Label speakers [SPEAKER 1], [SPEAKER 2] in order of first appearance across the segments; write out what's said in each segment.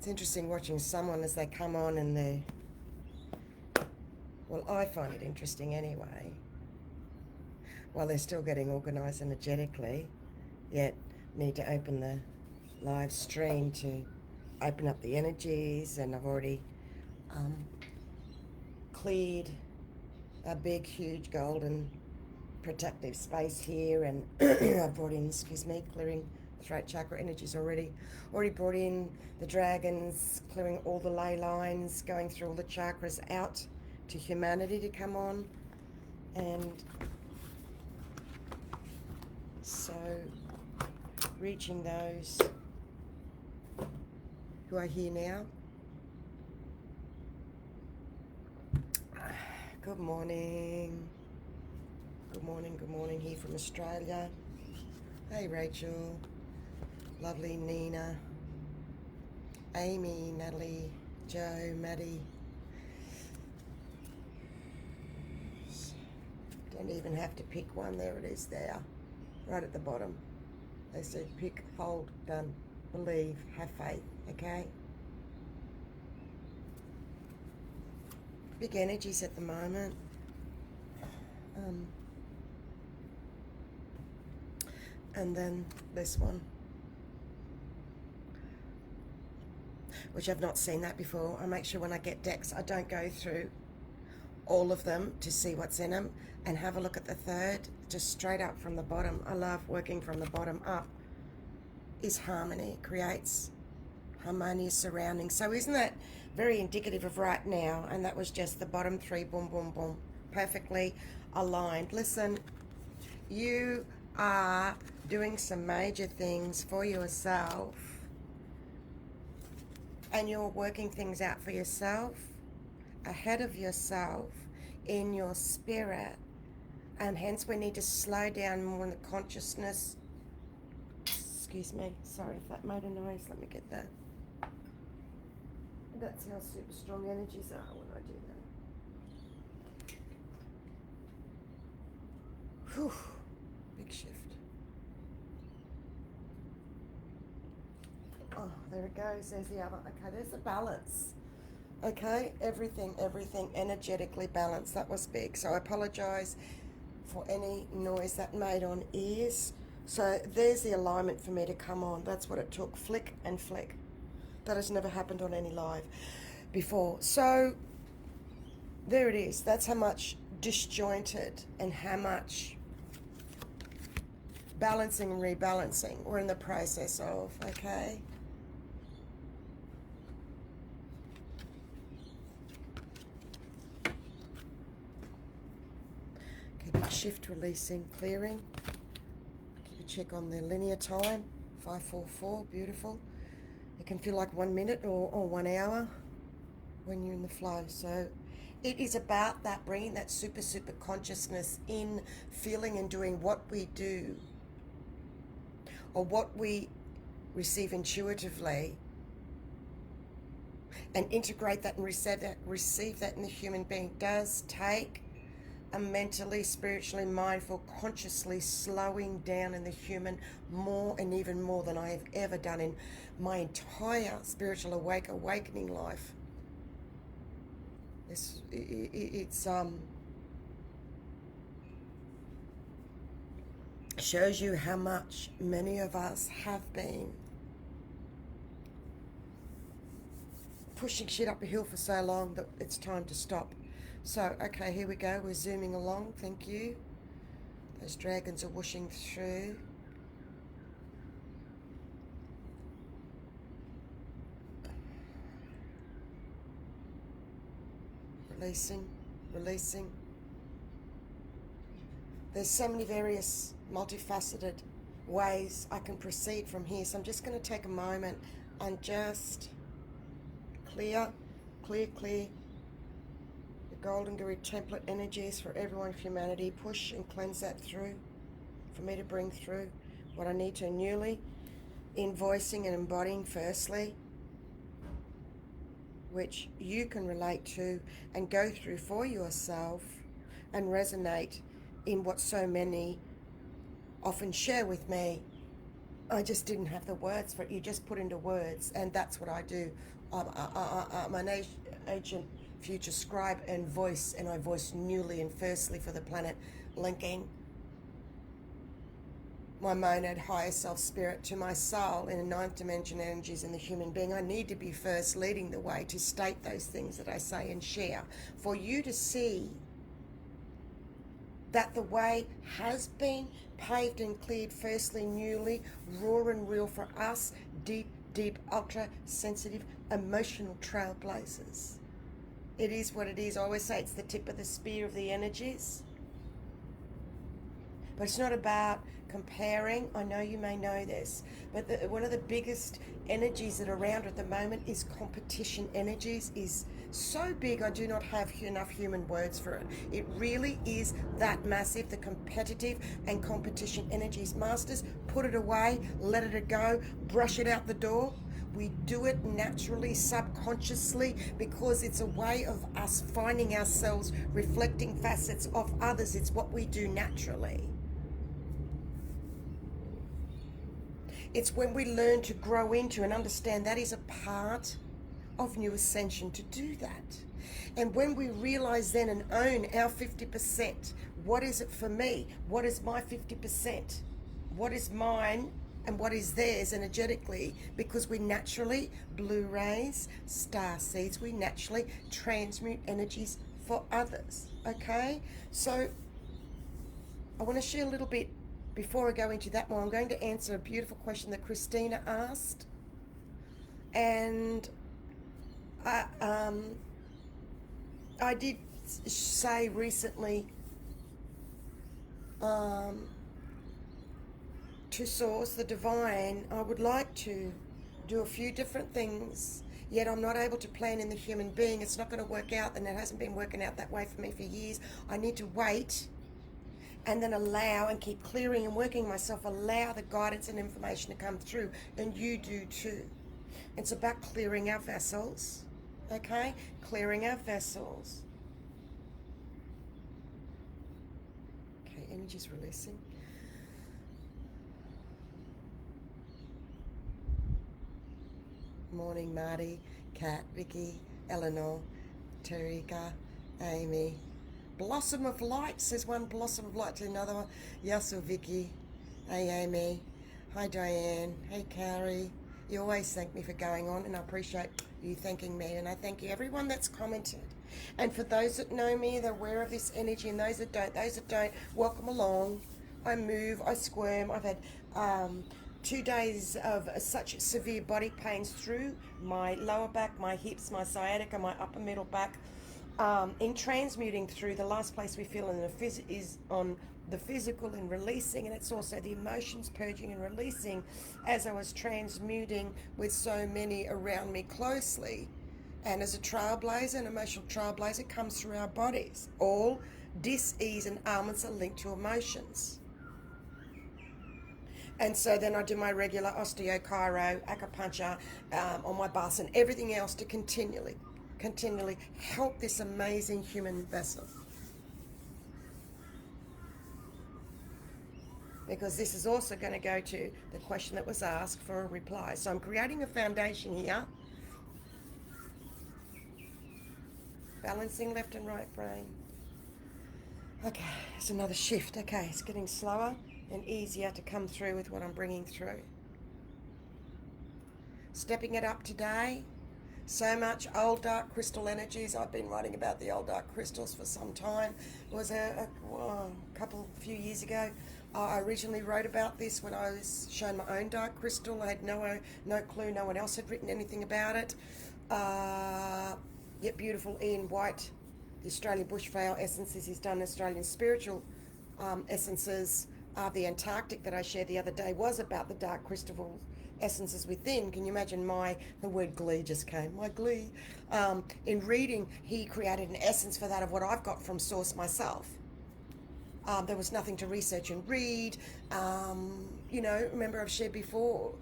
[SPEAKER 1] It's interesting watching someone as they come on and they're, well, I find it interesting anyway, while they're still getting organised energetically, yet need to open the live stream to open up the energies. And I've already cleared a big, huge golden protective space here, and I've brought in, clearing throat chakra energies already brought in the dragons, clearing all the ley lines, going through all the chakras out to humanity to come on. And so reaching those who are here now. Good morning. Good morning here from Australia. Hey Rachel, lovely Nina, Amy, Natalie, Joe, Maddie. Don't even have to pick one, there it is there, right at the bottom. They said pick, hold, done, believe, have faith, okay? Big energies at the moment. And then this one, which I've not seen that before. I make sure when I get decks, I don't go through all of them to see what's in them, and have a look at the third, just straight up from the bottom. I love working from the bottom up. Is harmony, it creates harmonious surroundings. So isn't that very indicative of right now? And that was just the bottom three, boom, boom, boom, perfectly aligned. Listen, you are doing some major things for yourself, and you're working things out for yourself, ahead of yourself, in your spirit. And hence we need to slow down more in the consciousness. Excuse me, sorry if that made a noise, let me get that. That's how super strong energies are when I do that. Whew, big shift. Oh, there it goes, there's the other. Okay, there's the balance. Okay, everything energetically balanced. That was big. So I apologize for any noise that made on ears. So there's the alignment for me to come on. That's what it took, flick and flick. That has never happened on any live before. So there it is. That's how much disjointed and how much balancing and rebalancing we're in the process of, okay? Keep it shift, releasing, clearing. Keep a check on the linear time, 544, beautiful. It can feel like 1 minute or 1 hour when you're in the flow. So it is about that, bringing that super consciousness in, feeling and doing what we do or what we receive intuitively, and integrate that and receive that in the human being. Does take a mentally, spiritually mindful, consciously slowing down in the human more and even more than I have ever done in my entire spiritual awakening life. It's shows you how much many of us have been pushing shit up a hill for so long that it's time to stop. So, okay, here we go. We're zooming along. Thank you. Those dragons are whooshing through. Releasing. There's so many various multifaceted ways I can proceed from here. So I'm just going to take a moment and just clear the golden guru template energies for everyone, humanity. Push and cleanse that through for me to bring through what I need to newly invoicing and embodying firstly, which you can relate to and go through for yourself and resonate in what so many often share with me I just didn't have the words for it. You just put into words, and that's what I do. I'm an ancient future scribe and voice, and I voice newly and firstly for the planet, linking my monad higher self spirit to my soul in the ninth dimension energies in the human being. I need to be first leading the way to state those things that I say and share for you to see that the way has been paved and cleared firstly newly, raw and real for us, deep, ultra sensitive, emotional trailblazers. It is what it is. I always say it's the tip of the spear of the energies. But it's not about comparing. I know you may know this, but one of the biggest energies that are around at the moment is competition energies. Is so big I do not have enough human words for it. It really is that massive, the competitive and competition energies. Masters, put it away, let it go, brush it out the door. We do it naturally, subconsciously, because it's a way of us finding ourselves reflecting facets of others. It's what we do naturally. It's when we learn to grow into and understand that is a part of new ascension to do that. And when we realize then and own our 50%, what is it for me? What is my 50%? What is mine and what is theirs energetically? Because we naturally, blue rays, star seeds, we naturally transmute energies for others. Okay? So I want to share a little bit. Before I go into that more, I'm going to answer a beautiful question that Christina asked. And I did say recently to Source, the Divine, I would like to do a few different things, yet I'm not able to plan in the human being. It's not going to work out, and it hasn't been working out that way for me for years. I need to wait and then allow and keep clearing and working myself, allow the guidance and information to come through, and you do too. It's about clearing our vessels, okay? Clearing our vessels. Okay, energy's releasing. Morning, Marty, Kat, Vicky, Eleanor, Terika, Amy. Blossom of light, says one blossom of light to another one. Yasu, Vicky. Hey, Amy. Hi, Diane. Hey, Carrie. You always thank me for going on, and I appreciate you thanking me, and I thank you, everyone that's commented. And for those that know me, they're aware of this energy, and those that don't, welcome along. I move, I squirm. I've had 2 days of such severe body pains through my lower back, my hips, my sciatica, my upper middle back. In transmuting through, the last place we feel in is on the physical and releasing, and it's also the emotions purging and releasing as I was transmuting with so many around me closely. And as a trailblazer, an emotional trailblazer comes through our bodies. All dis-ease and ailments are linked to emotions. And so then I do my regular osteo, chiro, acupuncture on my bus and everything else to continually help this amazing human vessel. Because this is also going to go to the question that was asked for a reply. So I'm creating a foundation here. Balancing left and right brain. Okay, it's another shift. Okay, it's getting slower and easier to come through with what I'm bringing through. Stepping it up today. So much old dark crystal energies. I've been writing about the old dark crystals for some time. It was a few years ago. I originally wrote about this when I was shown my own dark crystal. I had no clue. No one else had written anything about it. Yet beautiful Ian White, the Australian Bushvale Essences, he's done Australian spiritual essences. The Antarctic that I shared the other day was about the dark crystal essences within. Can you imagine the word glee just came, my glee. In reading, he created an essence for that of what I've got from Source myself. There was nothing to research and read. Remember I've shared before,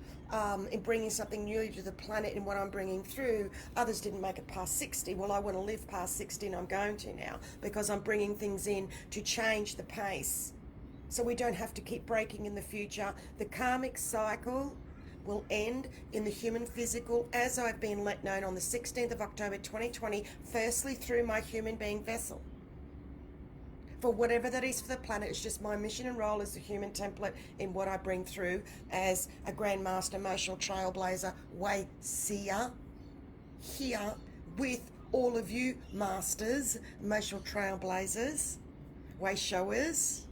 [SPEAKER 1] in bringing something new to the planet and what I'm bringing through, others didn't make it past 60. Well, I want to live past 60 and I'm going to now because I'm bringing things in to change the pace so we don't have to keep breaking in the future. The karmic cycle will end in the human physical as I've been let known on the 16th of October 2020, firstly through my human being vessel. For whatever that is for the planet, it's just my mission and role as the human template in what I bring through as a GrandMaster, emotional trailblazer, way seer, here with all of you masters, emotional trailblazers, way showers.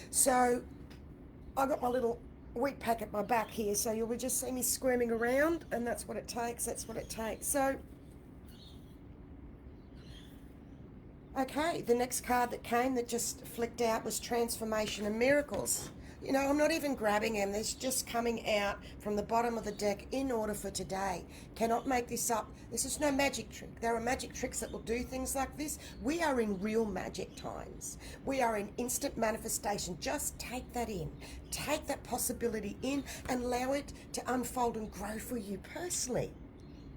[SPEAKER 1] So I got my little wheat pack at my back here, so you'll just see me squirming around, and that's what it takes. That's what it takes. So, okay, the next card that came that just flicked out was Transformation and Miracles. You know, I'm not even grabbing them. They're just coming out from the bottom of the deck in order for today. Cannot make this up. This is no magic trick. There are magic tricks that will do things like this. We are in real magic times. We are in instant manifestation. Just take that in. Take that possibility in and allow it to unfold and grow for you personally.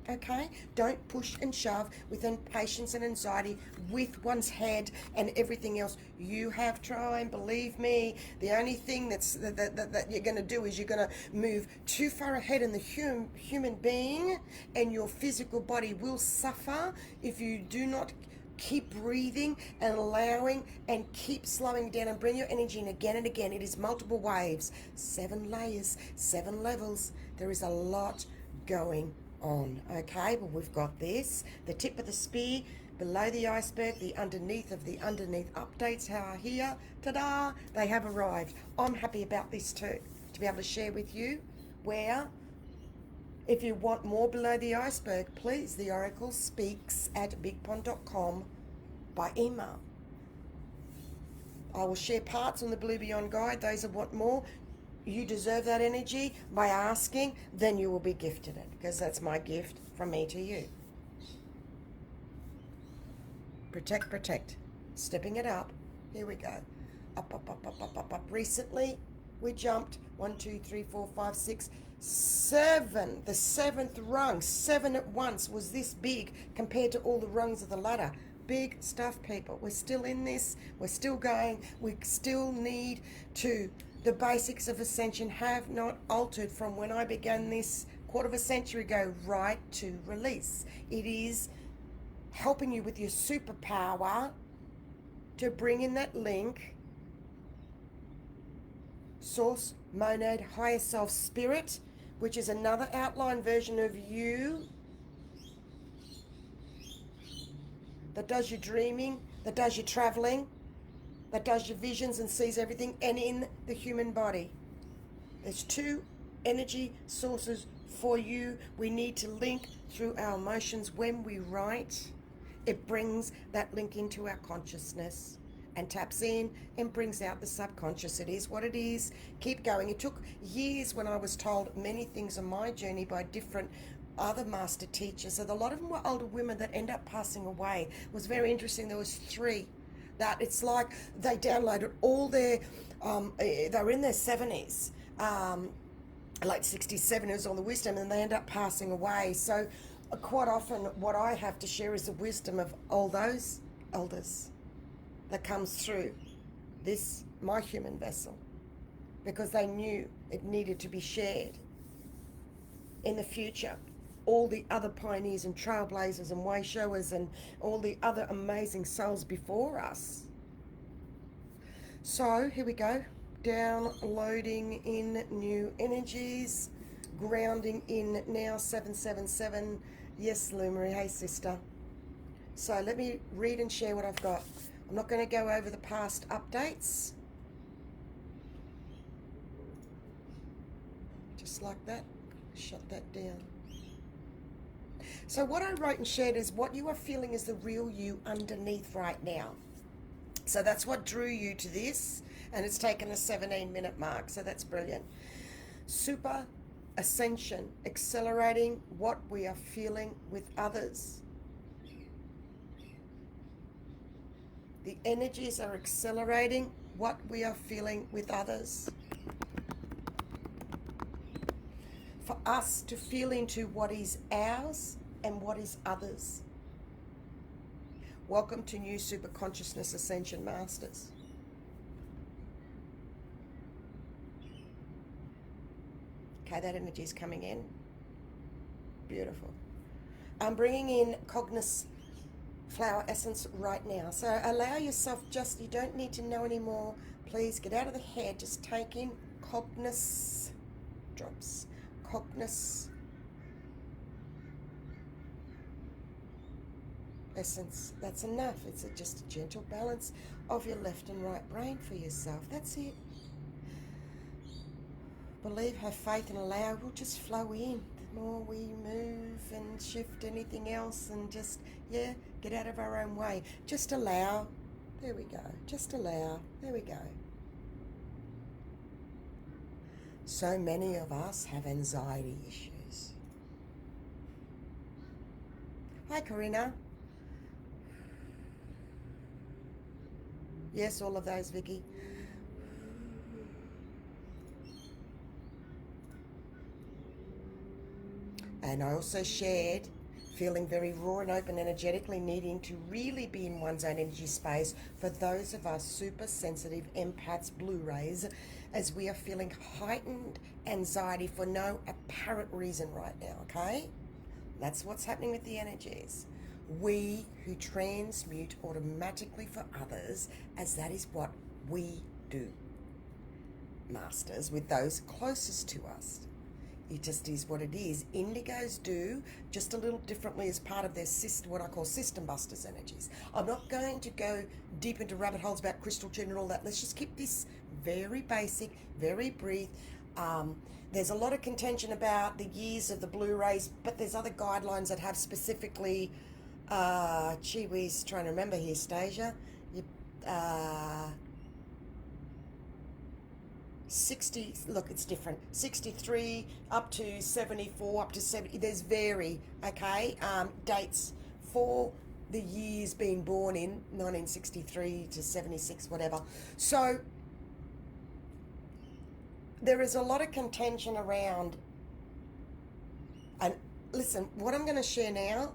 [SPEAKER 1] Okay? Don't push and shove with impatience and anxiety with one's head and everything else. You have time, believe me. The only thing that you're going to do is you're going to move too far ahead in the human being, and your physical body will suffer if you do not keep breathing and allowing and keep slowing down and bring your energy in again and again. It is multiple waves, 7 layers, 7 levels. There is a lot going on. Okay, well, we've got this, the tip of the spear, below the iceberg, the underneath of the underneath updates are here. Ta-da, they have arrived. I'm happy about this too, to be able to share with you where, if you want more below the iceberg, please, the oracle speaks at bigpond.com by email. I will share parts on the Blue Beyond Guide. Those that want more, you deserve that energy by asking, then you will be gifted it, because that's my gift from me to you. Protect, protect. Stepping it up. Here we go. Up, up, up, up, up, up, up. Recently, we jumped 1, 2, 3, 4, 5, 6, 7. The 7th rung. 7 at once was this big compared to all the rungs of the ladder. Big stuff, people. We're still in this. We're still going. We still need to. The basics of ascension have not altered from when I began this quarter of a century ago, right to release. It is helping you with your superpower to bring in that link, source, monad, higher self, spirit, which is another outline version of you that does your dreaming, that does your traveling, that does your visions and sees everything, and in the human body. There's 2 energy sources for you. We need to link through our emotions when we write. It brings that link into our consciousness and taps in and brings out the subconscious. It is what it is. Keep going. It took years when I was told many things on my journey by different other master teachers. So a lot of them were older women that end up passing away. It was very interesting. There was 3 that it's like they downloaded all their, they were in their 70s, late 60s, 70s, all the wisdom, and they end up passing away. So quite often what I have to share is the wisdom of all those elders that comes through this, my human vessel, because they knew it needed to be shared in the future. All the other pioneers and trailblazers and way showers and all the other amazing souls before us. So here we go, downloading in new energies, grounding in now 777. Yes, Lumary, hey sister. So let me read and share what I've got. I'm not going to go over the past updates. Just like that, shut that down. So what I wrote and shared is what you are feeling is the real you underneath right now. So that's what drew you to this, and it's taken a 17-minute mark, so that's brilliant. Super ascension, accelerating what we are feeling with others. The energies are accelerating what we are feeling with others. For us to feel into what is ours and what is others. Welcome to new super consciousness ascension masters. Okay, that energy is coming in. Beautiful. I'm bringing in Cognos flower essence right now. So allow yourself, just, you don't need to know anymore. Please get out of the head. Just take in Cognos drops. Cognos essence. That's enough. It's just a gentle balance of your left and right brain for yourself. That's it. Believe, have faith, and allow. It will just flow in. The more we move and shift anything else, and just, yeah, get out of our own way. Just allow. There we go. Just allow. There we go. So many of us have anxiety issues. Hi, Corinna. Yes, all of those, Vicky. And I also shared feeling very raw and open energetically, needing to really be in one's own energy space for those of us super sensitive empaths, blue rays, as we are feeling heightened anxiety for no apparent reason right now, okay? That's what's happening with the energies. We who transmute automatically for others, as that is what we do, masters, with those closest to us. It just is what it is. Indigos do just a little differently as part of their system, what I call system busters energies. I'm not going to go deep into rabbit holes about crystal gin and all that. Let's just keep this very basic, very brief. There's a lot of contention about the years of the blue rays, but there's other guidelines that have specifically, gee whiz, trying to remember here, Stasia. 60, look, it's different. 63 up to 74, up to 70. There's vary, okay? Dates for the years being born in 1963 to 76, whatever. So there is a lot of contention around. And listen, what I'm going to share now,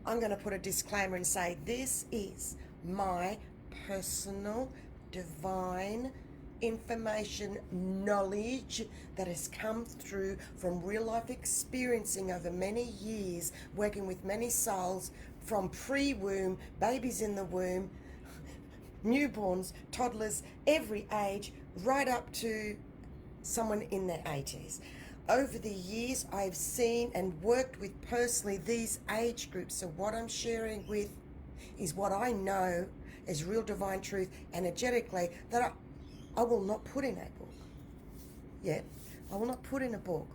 [SPEAKER 1] I'm going to put a disclaimer and say this is my personal divine information, knowledge that has come through from real life experiencing over many years, working with many souls from pre-womb, babies in the womb, newborns, toddlers, every age, right up to someone in their 80s. Over the years, I've seen and worked with personally these age groups. So what I'm sharing with is what I know is real divine truth energetically that I will not put in a book yet. I will not put in a book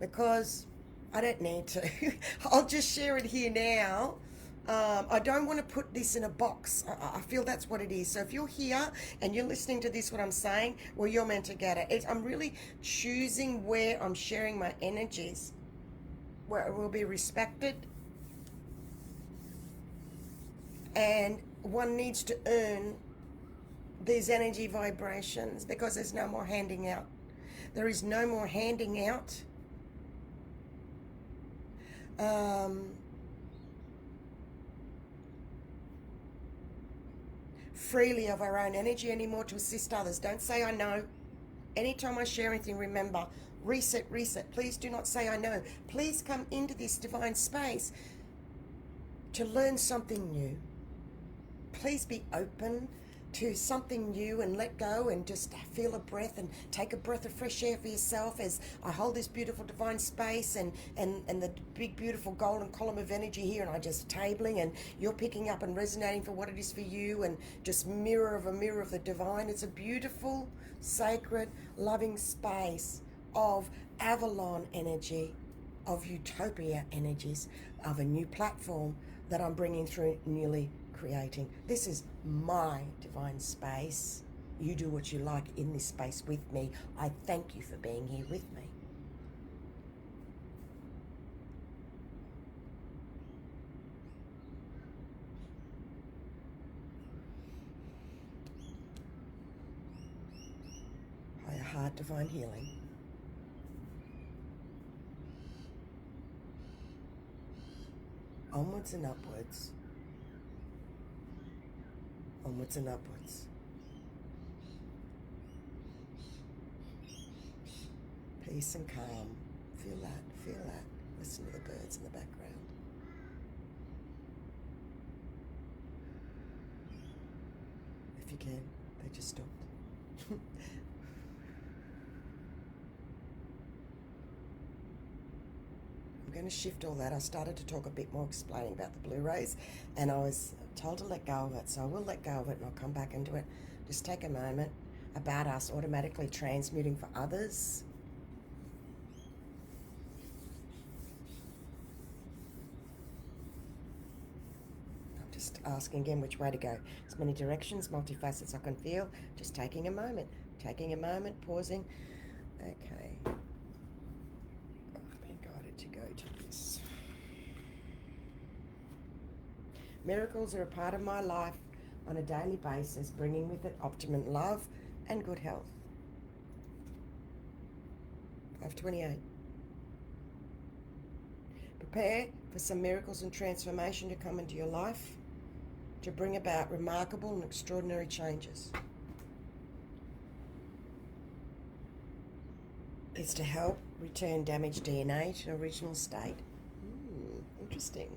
[SPEAKER 1] because I don't need to. I'll just share it here now. I don't want to put this in a box. I feel that's what it is. So if you're here and you're listening to this, what I'm saying, well, you're meant to get it. I'm really choosing where I'm sharing my energies, where it will be respected. And one needs to earn these energy vibrations because there's no more handing out. There is no more handing out freely of our own energy anymore to assist others. Don't say I know. Anytime I share anything, remember, reset, reset. Please do not say I know. Please come into this divine space to learn something new. Please be open to something new and let go and just feel a breath and take a breath of fresh air for yourself as I hold this beautiful divine space and the big beautiful golden column of energy here, and I just tabling and you're picking up and resonating for what it is for you, and just mirror of the divine. It's a beautiful, sacred, loving space of Avalon energy, of utopia energies, of a new platform that I'm bringing through, newly creating. This is my divine space. You do what you like in this space with me. I thank you for being here with me. Higher heart, divine healing. Onwards and upwards. onwards and upwards. Peace and calm. Feel that, feel that. Listen to the birds in the background. If you can, they just stopped. I'm going to shift all that. I started to talk a bit more explaining about the blue rays, and I was told to let go of it, so I will let go of it and I'll come back into it. Just take a moment about us automatically transmuting for others. I'm just asking again which way to go. As many directions, multifacets I can feel. Just taking a moment, pausing. Okay. I've been guided to go to this. Miracles are a part of my life on a daily basis, bringing with it optimum love and good health. 528. Prepare for some miracles and transformation to come into your life to bring about remarkable and extraordinary changes. It's to help return damaged DNA to original state. Interesting.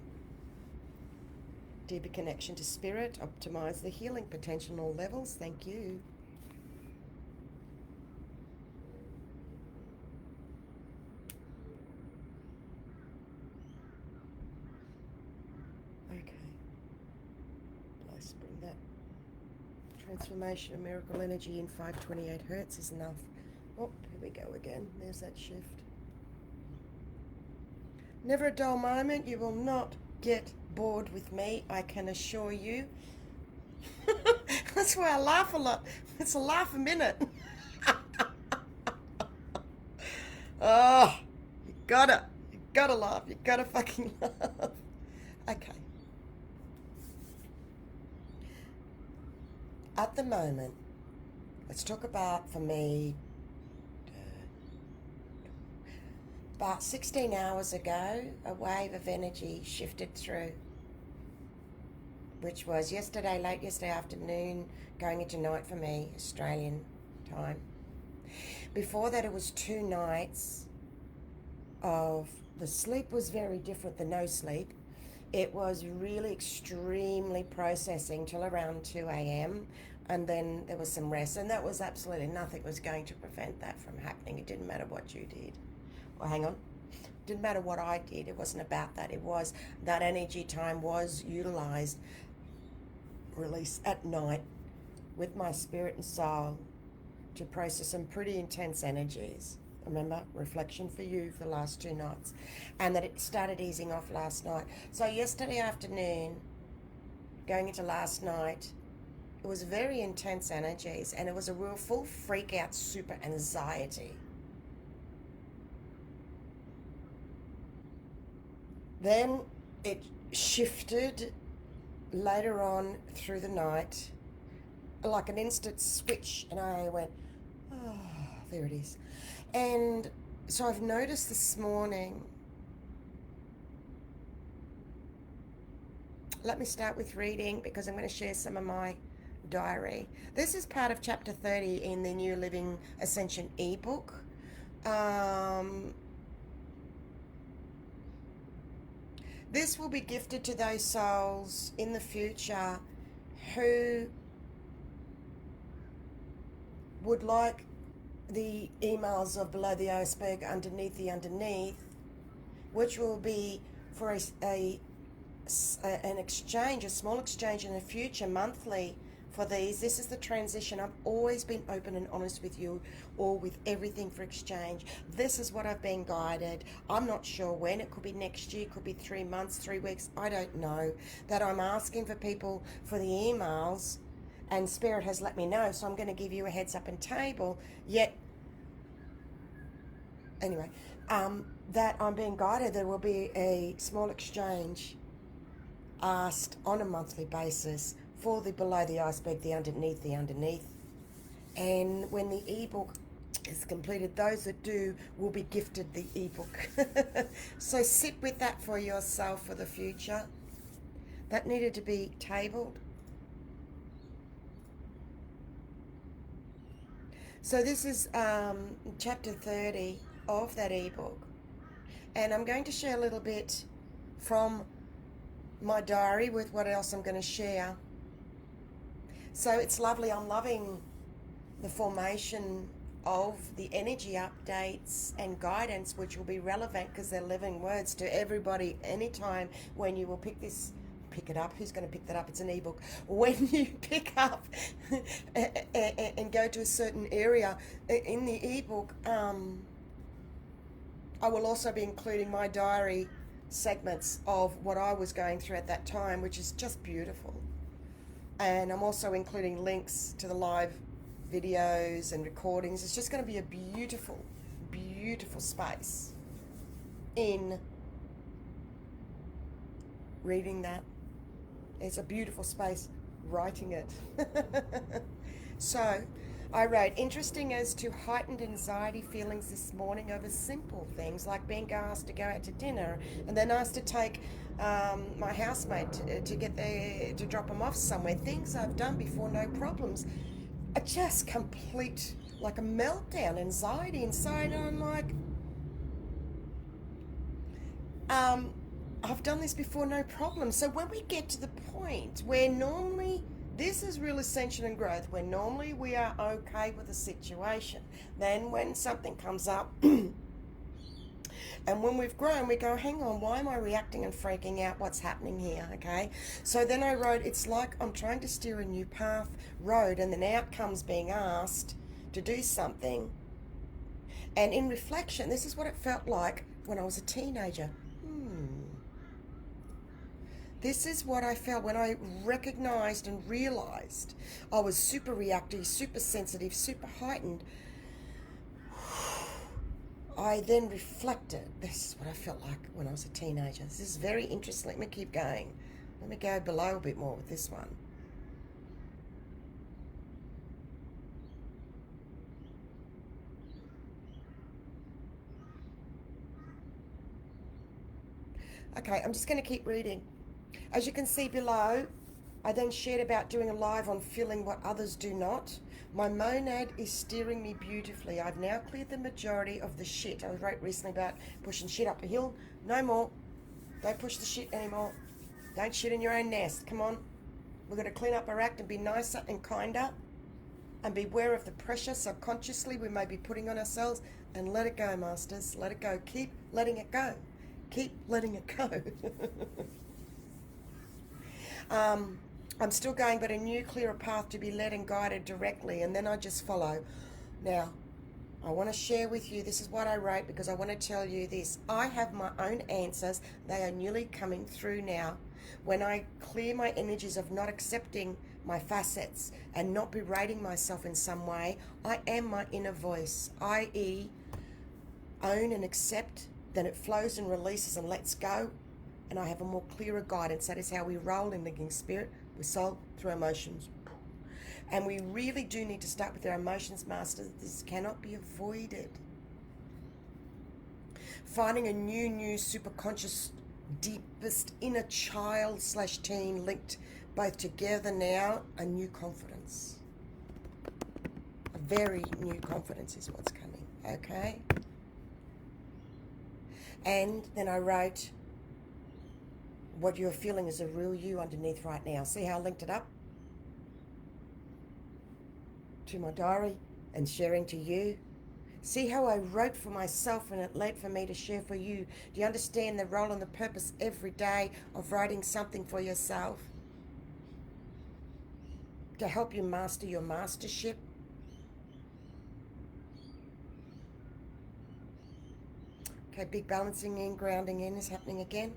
[SPEAKER 1] Deeper connection to spirit, optimize the healing potential on all levels. Thank you. Okay. Let's bring that transformation of miracle energy in 528 hertz is enough. Oh, here we go again. There's that shift. Never a dull moment. You will not get bored with me, I can assure you. That's why I laugh a lot. It's a laugh a minute. Oh, you gotta laugh. You gotta fucking laugh. Okay. At the moment, let's talk about, for me, about 16 hours ago, a wave of energy shifted through, which was late yesterday afternoon, going into night for me, Australian time. Before that, it was 2 nights of, the sleep was very different than no sleep. It was really extremely processing till around 2 a.m. And then there was some rest, and that was absolutely nothing was going to prevent that from happening. It didn't matter what you did. Well, hang on. Didn't matter what I did. It wasn't about that. It was that energy time was utilized, released at night with my spirit and soul to process some pretty intense energies. Remember, reflection for you for the last 2 nights. And that it started easing off last night. So yesterday afternoon, going into last night, it was very intense energies, and it was a real full freak out super anxiety. Then it shifted later on through the night, like an instant switch, and I went, oh, there it is. And so I've noticed this morning, let me start with reading because I'm going to share some of my diary. This is part of chapter 30 in the New Living Ascension ebook. This will be gifted to those souls in the future who would like the emails of Below the Iceberg, Underneath the Underneath, which will be for an exchange, a small exchange in the future, monthly for these. This is the transition. I've always been open and honest with you, or with everything for exchange. This is what I've been guided. I'm not sure when. It could be next year, could be 3 months, 3 weeks. I don't know. That I'm asking for people for the emails, and Spirit has let me know, so I'm going to give you a heads up and table. Yet, anyway, that I'm being guided. There will be a small exchange asked on a monthly basis for the Below the Iceberg, the Underneath the Underneath. And when the ebook is completed, those that do will be gifted the ebook. So sit with that for yourself for the future. That needed to be tabled. So this is chapter 30 of that ebook. And I'm going to share a little bit from my diary with what else I'm going to share. So it's lovely. I'm loving the formation of the energy updates and guidance, which will be relevant because they're living words to everybody anytime when you will pick it up. Who's going to pick that up? It's an ebook. When you pick up and go to a certain area in the ebook, I will also be including my diary segments of what I was going through at that time, which is just beautiful. And I'm also including links to the live videos and recordings. It's just going to be a beautiful, beautiful space in reading that. It's a beautiful space writing it. So I wrote, interesting as to heightened anxiety feelings this morning over simple things like being asked to go out to dinner and then asked to take my housemate to drop him off somewhere. Things I've done before, no problems. A just complete, like a meltdown, anxiety inside. And I'm like, I've done this before, no problem. So when we get to the point where normally, this is real ascension and growth, where normally we are okay with a situation. Then when something comes up, and when we've grown, we go, hang on, why am I reacting and freaking out? What's happening here? Okay. So then I wrote, it's like I'm trying to steer a new road, and then out comes being asked to do something. And in reflection, this is what it felt like when I was a teenager. This is what I felt when I recognized and realized I was super reactive, super sensitive, super heightened. I then reflected. This is what I felt like when I was a teenager. This is very interesting. Let me keep going. Let me go below a bit more with this one. Okay, I'm just going to keep reading. As you can see below, I then shared about doing a live on feeling what others do not. My monad is steering me beautifully. I've now cleared the majority of the shit. I wrote recently about pushing shit up a hill. No more. Don't push the shit anymore. Don't shit in your own nest. Come on. We're going to clean up our act and be nicer and kinder. And beware of the pressure subconsciously we may be putting on ourselves. And let it go, masters. Let it go. Keep letting it go. Keep letting it go. I'm still going, but a new, clearer path to be led and guided directly, and then I just follow. Now, I want to share with you, this is what I wrote because I want to tell you this. I have my own answers. They are newly coming through now. When I clear my energies of not accepting my facets and not berating myself in some way, I am my inner voice, i.e., own and accept, then it flows and releases and lets go. And I have a more clearer guidance. That is how we roll in linking spirit, with soul, through emotions. And we really do need to start with our emotions, masters. This cannot be avoided. Finding a new superconscious, deepest inner child/teen linked both together now, a new confidence. A very new confidence is what's coming, okay? And then I wrote, what you're feeling is a real you underneath right now. See how I linked it up to my diary and sharing to you? See how I wrote for myself and it led for me to share for you? Do you understand the role and the purpose every day of writing something for yourself? To help you master your mastership? Okay, big balancing in, grounding in is happening again.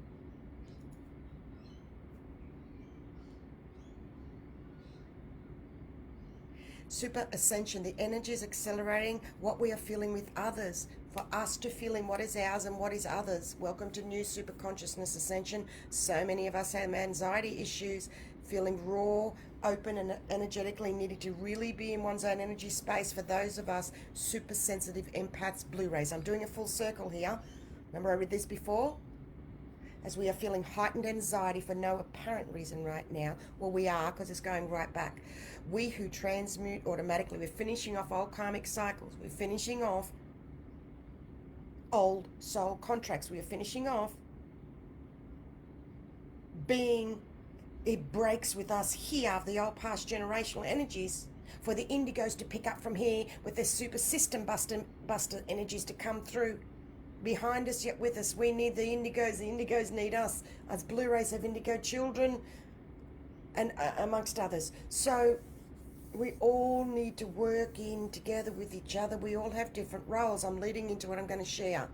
[SPEAKER 1] Super ascension, the energy is accelerating what we are feeling with others, for us to feeling what is ours and what is others. Welcome to new super consciousness ascension. So many of us have anxiety issues, feeling raw, open and energetically needing to really be in one's own energy space. For those of us super sensitive empaths, blue rays. I'm doing a full circle here. Remember I read this before? as we are feeling heightened anxiety for no apparent reason right now. Well, we are, because it's going right back. We who transmute automatically, we're finishing off old karmic cycles. We're finishing off old soul contracts. We are finishing off being, it breaks with us here of the old past generational energies for the indigos to pick up from here with their super system buster energies to come through behind us yet with us. We need the indigos need us as blue rays have indigo children, and amongst others. So we all need to work in together with each other. We all have different roles. I'm leading into what I'm going to share.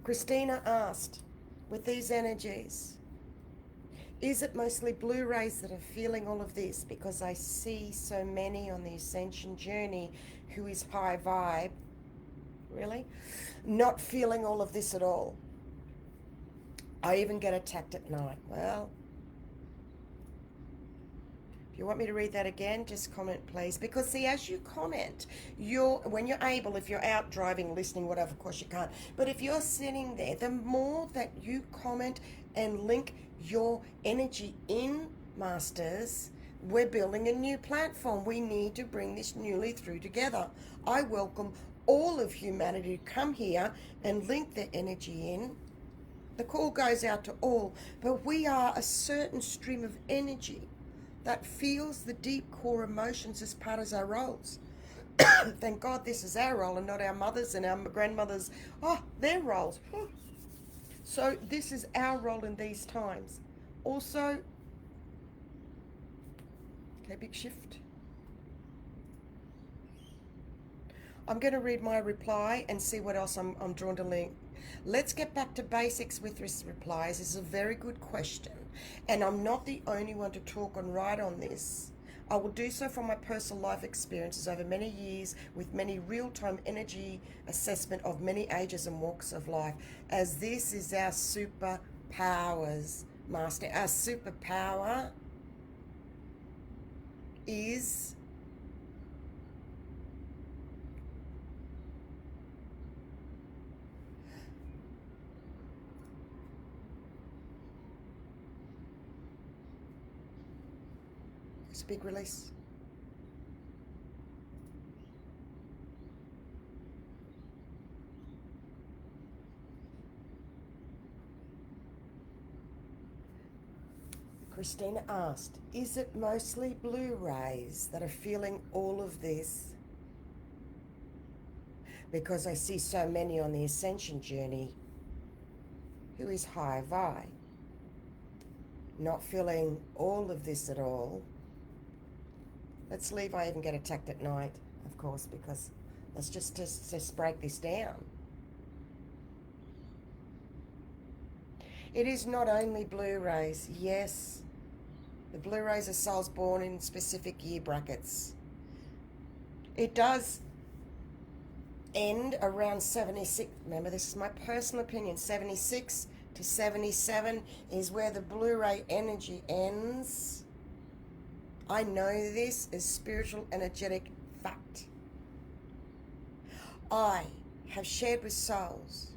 [SPEAKER 1] Christina asked, with these energies, is it mostly blue rays that are feeling all of this? Because I see so many on the ascension journey who is high vibe, really, not feeling all of this at all. I even get attacked at night. Well, if you want me to read that again, just comment, please. Because, see, as you comment, when you're able, if you're out driving, listening, whatever, of course you can't. But if you're sitting there, the more that you comment and link your energy in, Masters, we're building a new platform. We need to bring this newly through together. I welcome all of humanity to come here and link their energy in. The call goes out to all, but we are a certain stream of energy that feels the deep core emotions as part of our roles. Thank God this is our role and not our mothers and our grandmothers, their roles. So this is our role in these times. Also, okay, big shift. I'm going to read my reply and see what else I'm drawn to link. Let's get back to basics with this replies. This is a very good question. And I'm not the only one to talk and write on this. I will do so from my personal life experiences over many years with many real-time energy assessment of many ages and walks of life, as this is our superpowers, Master. Our superpower is it's a big release. Christina asked, is it mostly blue rays that are feeling all of this? Because I see so many on the ascension journey who is high vibe, not feeling all of this at all. Let's leave I even get attacked at night, of course, because let's just break this down. It is not only blue rays. Yes, the blue rays are souls born in specific year brackets. It does end around 76. Remember, this is my personal opinion. 76 to 77 is where the blue ray energy ends. I know this is spiritual energetic fact. I have shared with souls.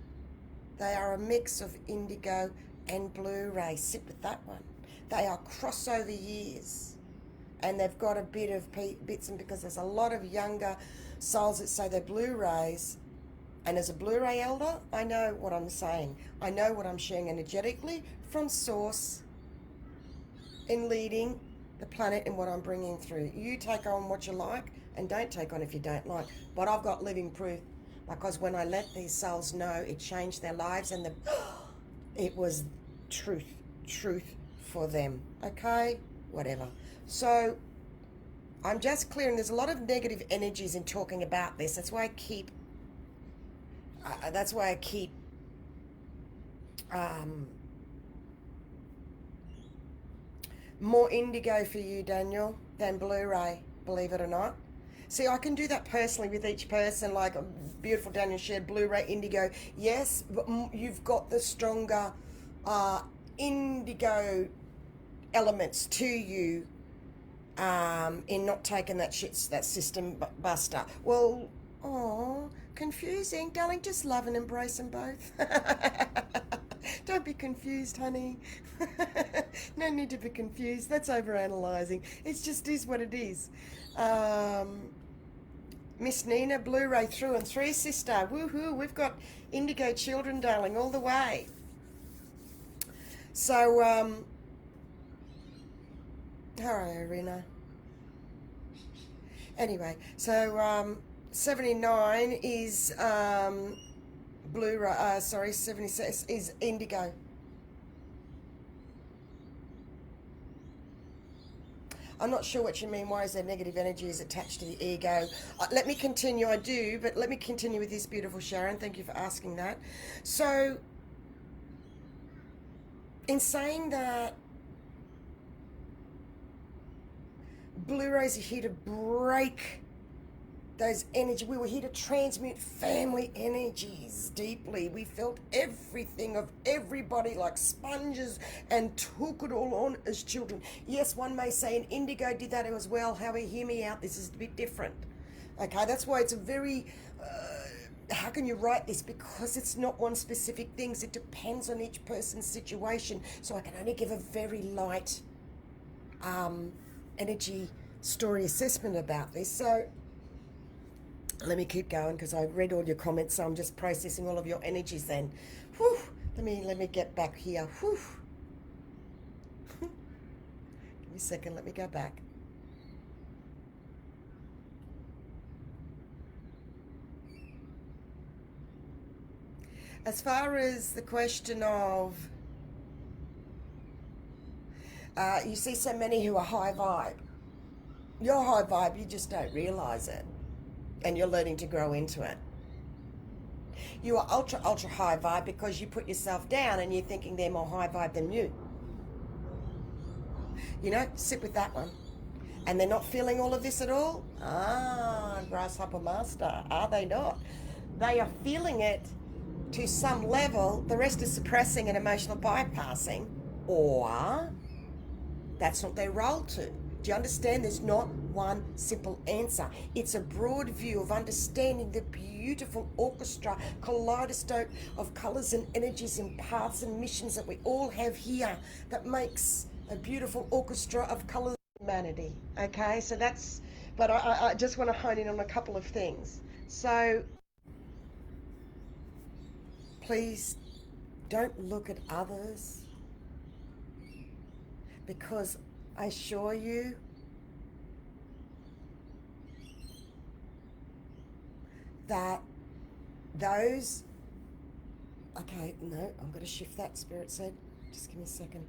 [SPEAKER 1] They are a mix of indigo and blue ray. Sit with that one. They are crossover years, and they've got a bit of bits, and because there's a lot of younger souls that say they're blue rays, and as a blue ray elder, I know what I'm saying. I know what I'm sharing energetically from source in leading the planet and what I'm bringing through. You take on what you like and don't take on if you don't like. But I've got living proof, because when I let these souls know, it changed their lives, and it was truth for them. Okay, whatever. So I'm just clearing. There's a lot of negative energies in talking about this. That's why I keep. More indigo for you, Daniel, than Blu-ray, believe it or not. See, I can do that personally with each person, like beautiful Daniel shared Blu-ray indigo. Yes, but you've got the stronger indigo elements to you in not taking that system buster. Well, Confusing, darling, just love and embrace them both. Don't be confused, honey. No need to be confused. That's overanalyzing. It just is what it is. Miss Nina, Blu-ray through and through, sister. Woohoo, we've got indigo children, darling, all the way. So, how are you, Irina? Anyway, so 79 is Blu-ray, 76 is indigo. I'm not sure what you mean. Why is there negative energies attached to the ego? Let me continue. I do, but let me continue with this, beautiful Sharon. Thank you for asking that. So, in saying that, Blu-rays are here to break those energy. We were here to transmute family energies deeply. We felt everything of everybody like sponges and took it all on as children. Yes, one may say an indigo did that as well. However, hear me out. This is a bit different. Okay, that's why it's a very... how can you write this? Because it's not one specific thing. It depends on each person's situation. So I can only give a very light energy story assessment about this. So let me keep going because I read all your comments, so I'm just processing all of your energies then. Whew. Let me get back here. Whew. Give me a second, let me go back. As far as the question of you see so many who are high vibe. You're high vibe, you just don't realize it. And you're learning to grow into it. You are ultra, ultra high vibe because you put yourself down and you're thinking they're more high vibe than you. You know, sit with that one. And they're not feeling all of this at all? Grasshopper Master, are they not? They are feeling it to some level. The rest is suppressing and emotional bypassing. Or that's not their role to. Do you understand? There's not one simple answer. It's a broad view of understanding the beautiful orchestra, kaleidoscope of colours and energies and paths and missions that we all have here that makes a beautiful orchestra of colours and humanity. Okay, so that's, but I just want to hone in on a couple of things. So please don't look at others, because I assure you that those, okay, no, I'm going to shift that, Spirit said. Just give me a second.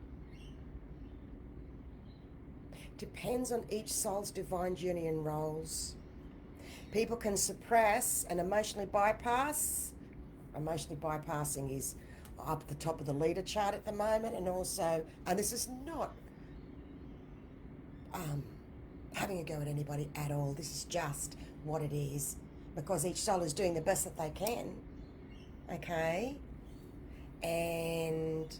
[SPEAKER 1] Depends on each soul's divine journey and roles. People can suppress and emotionally bypass. Emotionally bypassing is up at the top of the leader chart at the moment, and also, and this is not having a go at anybody at all. This is just what it is, because each soul is doing the best that they can. Okay? And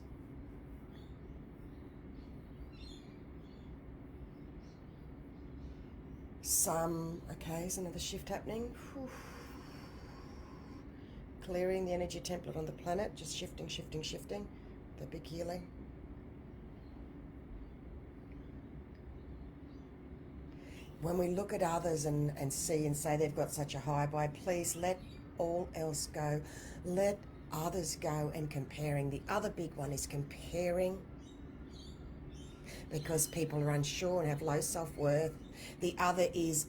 [SPEAKER 1] some, okay, is another shift happening. Whew. Clearing the energy template on the planet, just shifting, shifting, shifting. The big healing. When we look at others and see and say they've got such a high vibe, please let all else go. Let others go and comparing. The other big one is comparing, because people are unsure and have low self-worth. The other is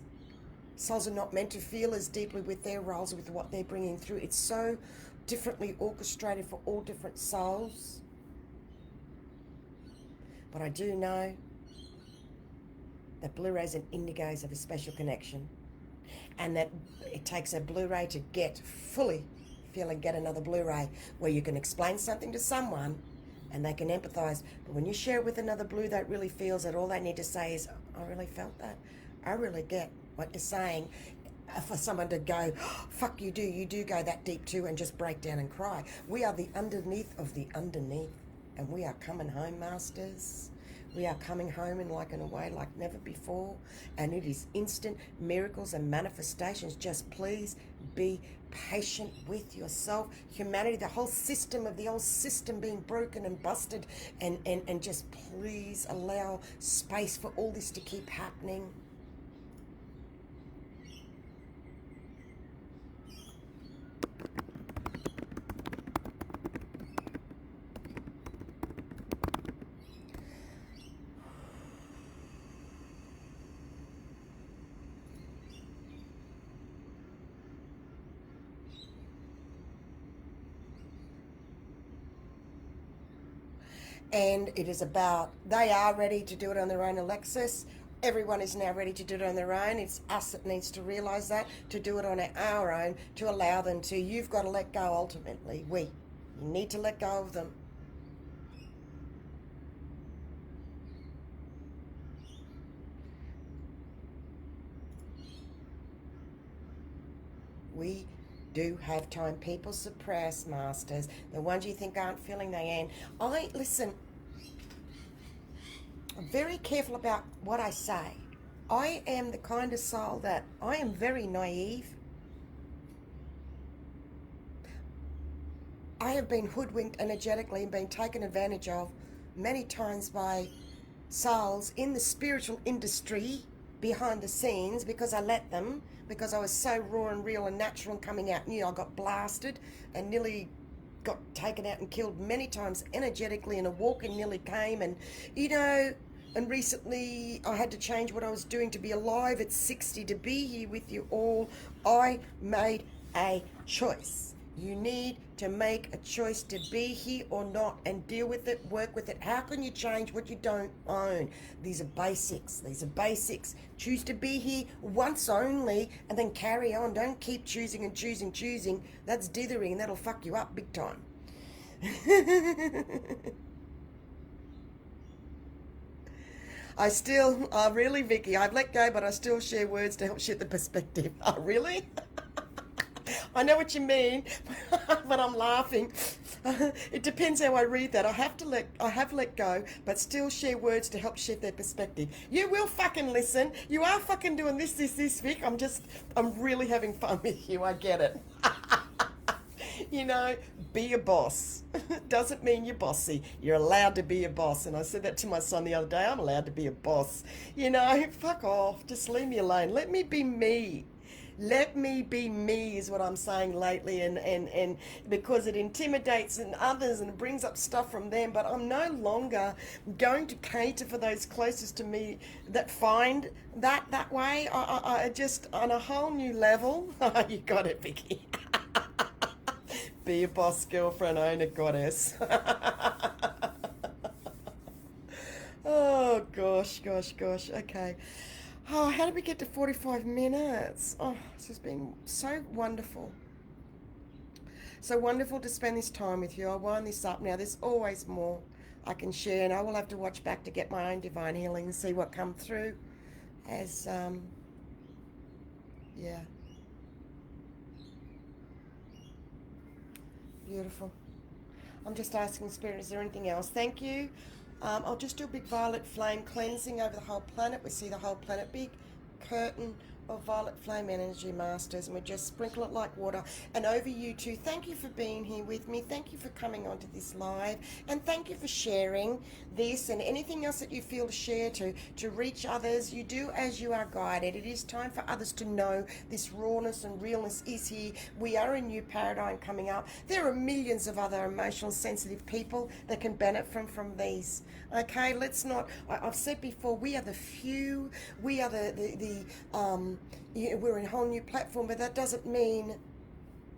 [SPEAKER 1] souls are not meant to feel as deeply with their roles, with what they're bringing through. It's so differently orchestrated for all different souls. But I do know that Blu-rays and indigos have a special connection, and that it takes a Blu-ray to get fully feel and get another Blu-ray, where you can explain something to someone and they can empathize. But when you share it with another Blue that really feels it, all they need to say is, I really felt that. I really get what you're saying. For someone to go, oh, fuck, you do go that deep too, and just break down and cry. We are the underneath of the underneath, and we are coming home, masters. We are coming home in a way like never before, and it is instant miracles and manifestations. Just please be patient with yourself. Humanity, the whole system of the old system being broken and busted, and just please allow space for all this to keep happening. And it is about, they are ready to do it on their own, Alexis. Everyone is now ready to do it on their own. It's us that needs to realize that, to do it on our own, to allow them to. You've got to let go ultimately. You need to let go of them. We do have time. People suppress, masters. The ones you think aren't feeling, they ain't. Listen, I'm very careful about what I say. I am the kind of soul that I am very naive. I have been hoodwinked energetically and been taken advantage of many times by souls in the spiritual industry behind the scenes, because I let them, because I was so raw and real and natural and coming out new. I got blasted and nearly got taken out and killed many times energetically, and a walk and nearly came, and and recently I had to change what I was doing to be alive at 60 to be here with you all. I made a choice. You need to make a choice to be here or not, and deal with it, work with it. How can you change what you don't own? These are basics. Choose to be here once only, and then carry on. Don't keep choosing and choosing. That's dithering, and that'll fuck you up big time. Really, Vicky, I've let go, but I still share words to help shift the perspective. Oh, really? I know what you mean, but I'm laughing. It depends how I read that. I have let go, but still share words to help shift their perspective. You will fucking listen. You are fucking doing this, Vic. I'm really having fun with you. I get it. Be a boss. Doesn't mean you're bossy. You're allowed to be a boss. And I said that to my son the other day. I'm allowed to be a boss. Fuck off. Just leave me alone. Let me be me. Let me be me is what I'm saying lately, and because it intimidates and others and brings up stuff from them, but I'm no longer going to cater for those closest to me that find that way. I just, on a whole new level. You got it, Vicky. Be a boss, girlfriend, own a goddess. Oh, gosh. Okay. Oh, how did we get to 45 minutes? Oh, this has been so wonderful. So wonderful to spend this time with you. I'll wind this up now. There's always more I can share, and I will have to watch back to get my own divine healing and see what come through as, yeah. Beautiful. I'm just asking Spirit, is there anything else? Thank you. I'll just do a big violet flame cleansing over the whole planet. We see the whole planet, big curtain of violet flame energy, masters, and we just sprinkle it like water. And over you too. Thank you for being here with me. Thank you for coming onto this live, and thank you for sharing this and anything else that you feel to share to reach others. You do as you are guided. It is time for others to know this rawness and realness is here. We are a new paradigm coming up. There are millions of other emotional sensitive people that can benefit from these. Okay, let's not, I've said before, we are the few, we are we're in a whole new platform, but that doesn't mean,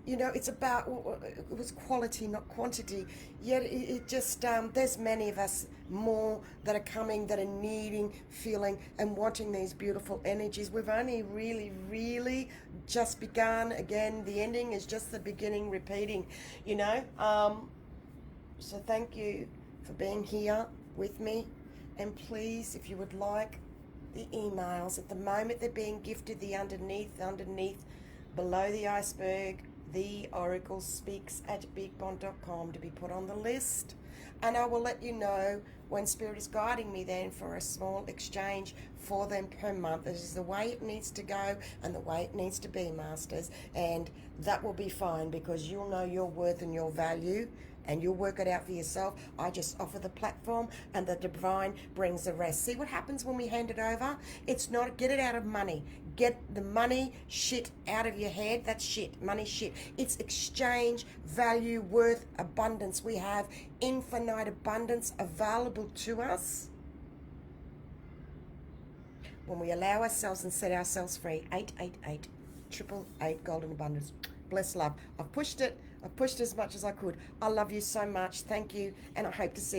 [SPEAKER 1] it's about, it was quality, not quantity. Yet it just, there's many of us more that are coming, that are needing, feeling, and wanting these beautiful energies. We've only really just begun. Again, the ending is just the beginning, repeating, So thank you for being here with me. And please, if you would like the emails, at the moment they're being gifted, the underneath, below the iceberg, the oracle speaks at bigbond.com, to be put on the list. And I will let you know when Spirit is guiding me then for a small exchange for them per month. This is the way it needs to go and the way it needs to be, Masters. And that will be fine because you'll know your worth and your value and you'll work it out for yourself. I just offer the platform and the divine brings the rest. See what happens when we hand it over? It's not get it out of money. Get the money shit out of your head. That's shit. Money shit. It's exchange, value, worth, abundance. We have infinite abundance available to us when we allow ourselves and set ourselves free. 888 888 golden abundance. Bless love. I've pushed it. I've pushed as much as I could. I love you so much. Thank you. And I hope to see you.